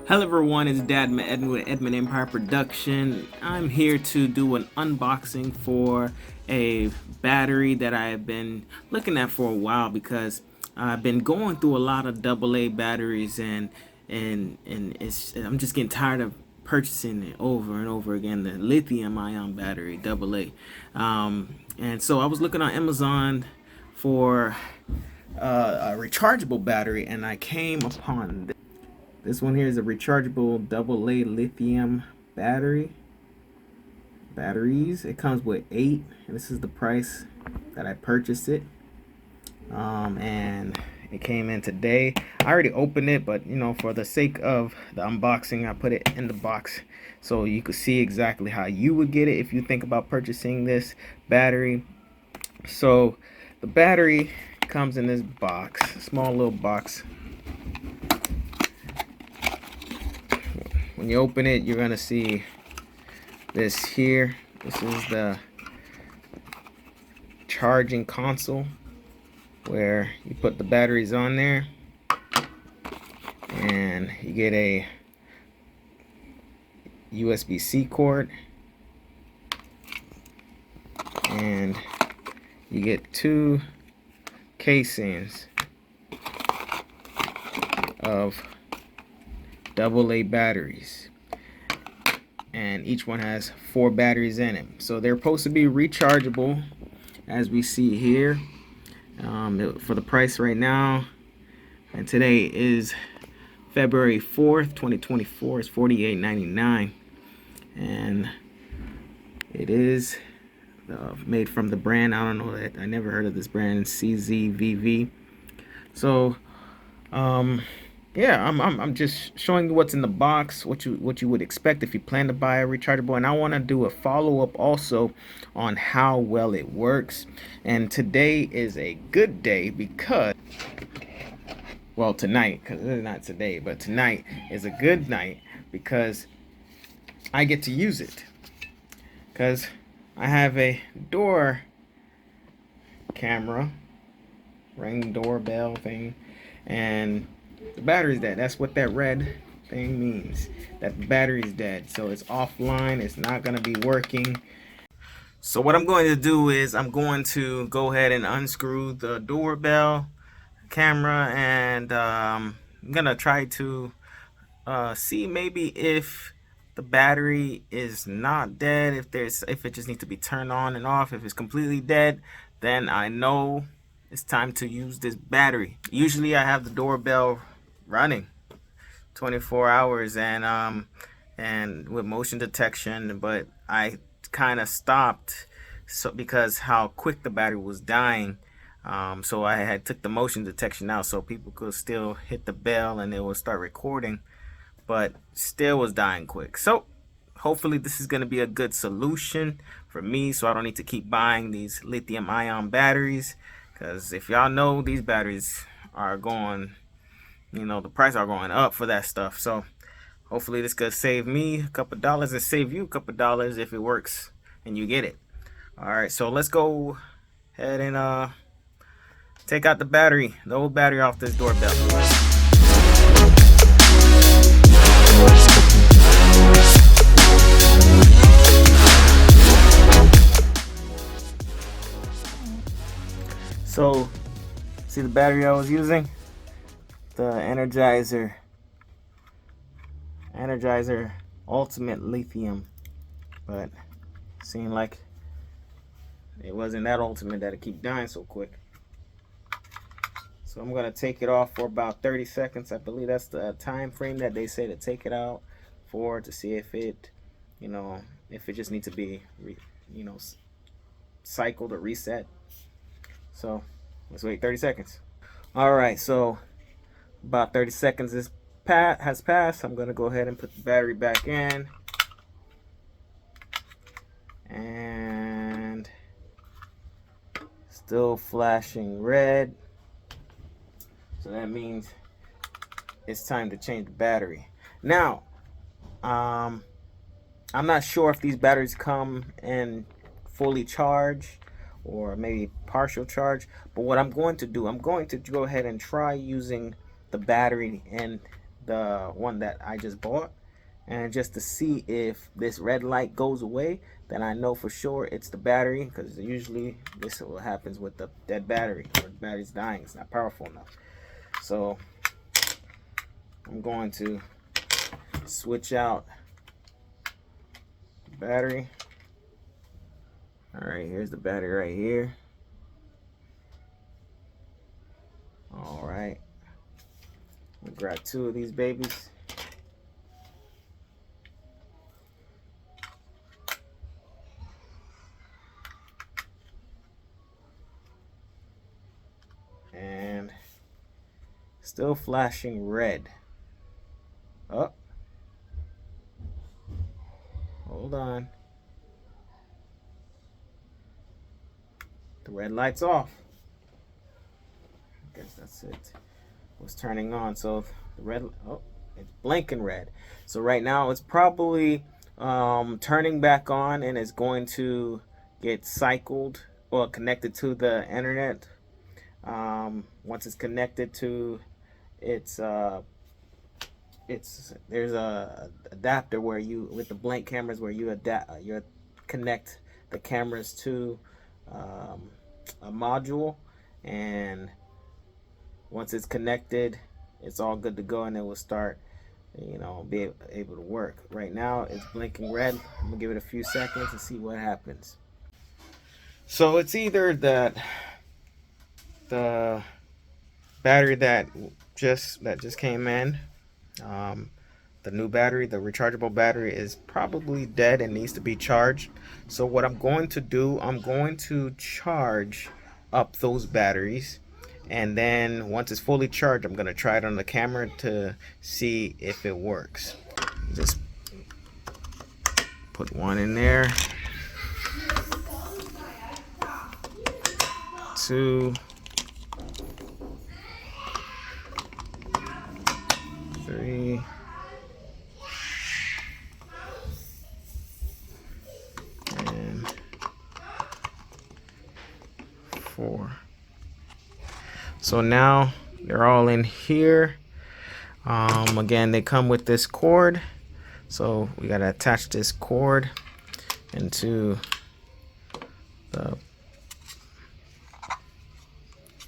Hello everyone, it's Edmond with Edmond Empire Production. I'm here to do an unboxing for a battery that I have been looking at for a while because I've been going through a lot of AA batteries and I'm just getting tired of purchasing it over and over again, the lithium ion battery AA. And so I was looking on Amazon for a rechargeable battery, and I came upon this one here is a rechargeable AA lithium batteries. It comes with 8, and this is the price that I purchased it. And it came in today. I already opened it, but you know, for the sake of the unboxing, I put it in the box so you could see exactly how you would get it if you think about purchasing this battery. So the battery comes in this box, small little box. When you open it, you're gonna see this here. This is the charging console where you put the batteries on there, and you get a USB-C cord, and you get 2 casings of AA batteries, and each one has 4 batteries in it. So they're supposed to be rechargeable, as we see here. For the price right now, and today is February 4th, 2024, it's $48.99, and it is made from the brand, I don't know, that I never heard of this brand, CZVV. So yeah, I'm just showing you what's in the box, what you would expect if you plan to buy a rechargeable, and I want to do a follow-up also on how well it works. And today is a good day because, well, tonight, because it's not today, but tonight is a good night because I get to use it, because I have a door camera, ring doorbell thing, and the battery's dead. That's what that red thing means, that the battery's dead. So it's offline, it's not going to be working. So what I'm going to do is I'm going to go ahead and unscrew the doorbell camera, and I'm going to try to see maybe if the battery is not dead, if it just needs to be turned on and off. If it's completely dead, then I know it's time to use this battery. Usually I have the doorbell running 24 hours and with motion detection, but I kind of stopped because how quick the battery was dying. So I had took the motion detection out so people could still hit the bell and it will start recording, but still was dying quick. So hopefully this is going to be a good solution for me, so I don't need to keep buying these lithium ion batteries. Because if y'all know, these batteries are going, you know, the price are going up for that stuff. So hopefully this could save me a couple dollars and save you a couple dollars if it works and you get it. All right, so let's go ahead and take out the old battery off this doorbell. So, see the battery I was using? The Energizer Ultimate Lithium. But seemed like it wasn't that ultimate that it keep dying so quick. So I'm gonna take it off for about 30 seconds. I believe that's the time frame that they say to take it out for, to see if it, you know, if it just needs to be, cycled or reset. So let's wait 30 seconds. All right, so about 30 seconds has passed. I'm gonna go ahead and put the battery back in, and still flashing red. So that means it's time to change the battery. Now, I'm not sure if these batteries come in fully charged or maybe partial charge. But what I'm going to do, I'm going to go ahead and try using the battery in the one that I just bought, and just to see if this red light goes away, then I know for sure it's the battery, because usually this is what happens with the dead battery, or the battery's dying, it's not powerful enough. So I'm going to switch out the battery. All right, here's the battery right here. All right, I'm gonna grab 2 of these babies. And still flashing red. Oh, hold on. The red light's off. I guess that's it. It was turning on, so the red, oh, it's blinking red. So right now it's probably turning back on, and it's going to get cycled or connected to the internet. Once it's connected to its there's a adapter where you, with the blank cameras, where you connect the cameras to a module, and once it's connected, it's all good to go, and it will start, be able to work. Right now it's blinking red. I'm gonna give it a few seconds and see what happens. So it's either that the battery that just came in, the new battery, the rechargeable battery, is probably dead and needs to be charged. So what I'm going to do, I'm going to charge up those batteries, and then once it's fully charged, I'm going to try it on the camera to see if it works. Just put one in there, 2, 3, and 4. So now they're all in here. Again, they come with this cord, so we gotta attach this cord into the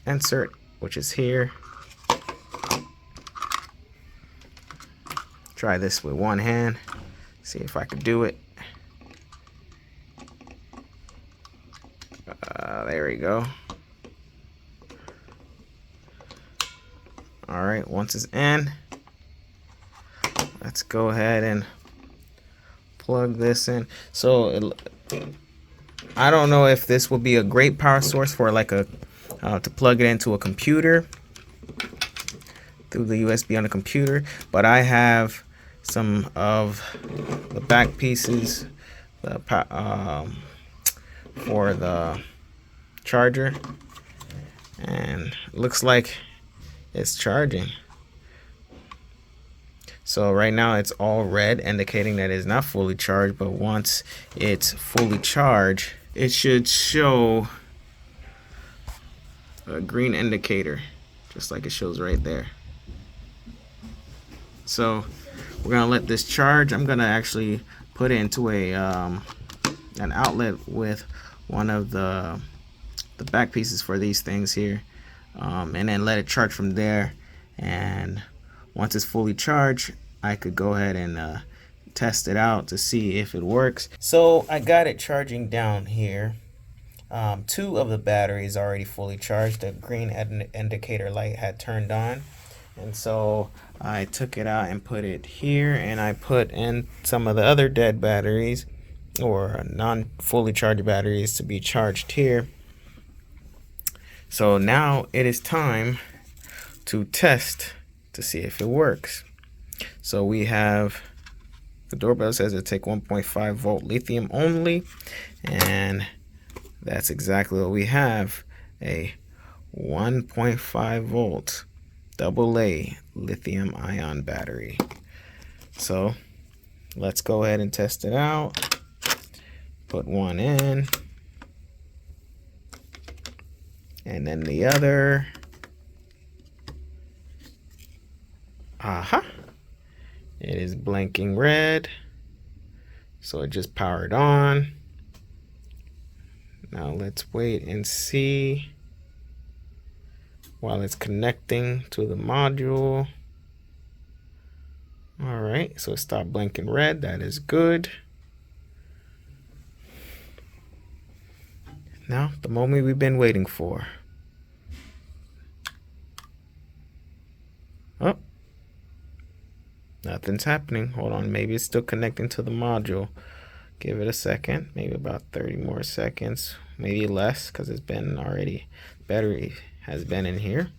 insert, which is here. Try this with one hand, see if I can do it. There we go. All right, once it's in, let's go ahead and plug this in. So I don't know if this will be a great power source for like a to plug it into a computer through the USB on the computer, but I have some of the back pieces for the charger, and it looks like it's charging. So right now it's all red, indicating that it's not fully charged, but once it's fully charged, it should show a green indicator, just like it shows right there. So we're gonna let this charge. I'm gonna actually put it into a an outlet with one of the back pieces for these things here, and then let it charge from there. And once it's fully charged, I could go ahead and test it out to see if it works. So I got it charging down here. 2 of the batteries already fully charged. The green indicator light had turned on, and so I took it out and put it here, and I put in some of the other dead batteries, or non-fully charged batteries, to be charged here. So now it is time to test to see if it works. So we have, the doorbell says it take 1.5 volt lithium only, and that's exactly what we have, a 1.5 volt AA lithium ion battery. So let's go ahead and test it out. Put one in, And then the other. Aha. It is blinking red. So it just powered on. Now let's wait and see while it's connecting to the module. All right, so it stopped blinking red. That is good. Now, the moment we've been waiting for. Oh, nothing's happening. Hold on, maybe it's still connecting to the module. Give it a second, maybe about 30 more seconds, maybe less, because it's been already, battery has been in here.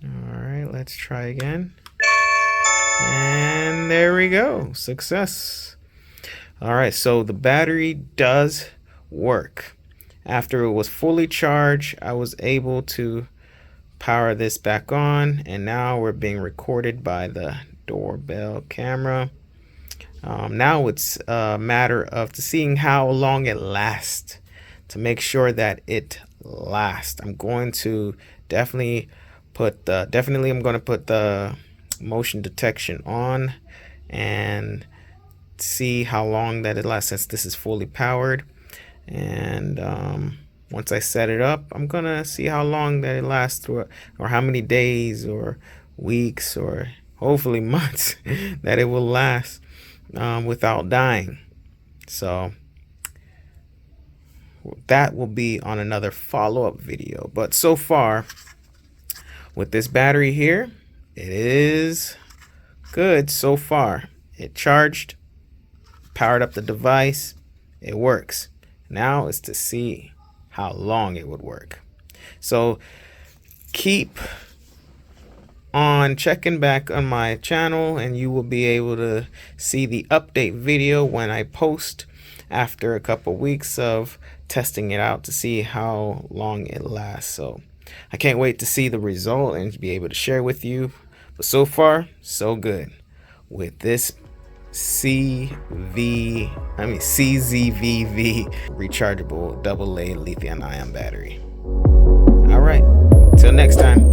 All right, let's try again. And there we go, success. All right, so the battery does work. After it was fully charged, I was able to power this back on, and now we're being recorded by the doorbell camera. Now it's a matter of seeing how long it lasts, to make sure that it lasts. I'm going to definitely put the motion detection on and see how long that it lasts, since this is fully powered. And once I set it up, I'm gonna see how long that it lasts through, or how many days or weeks or hopefully months that it will last without dying. So that will be on another follow-up video. But so far with this battery here, it is good so far. It charged, powered up the device, it works. Now is to see how long it would work. So keep on checking back on my channel, and you will be able to see the update video when I post after a couple weeks of testing it out to see how long it lasts. So I can't wait to see the result and be able to share with you. But so far, so good with this CZVV rechargeable AA lithium-ion battery. All right, till next time.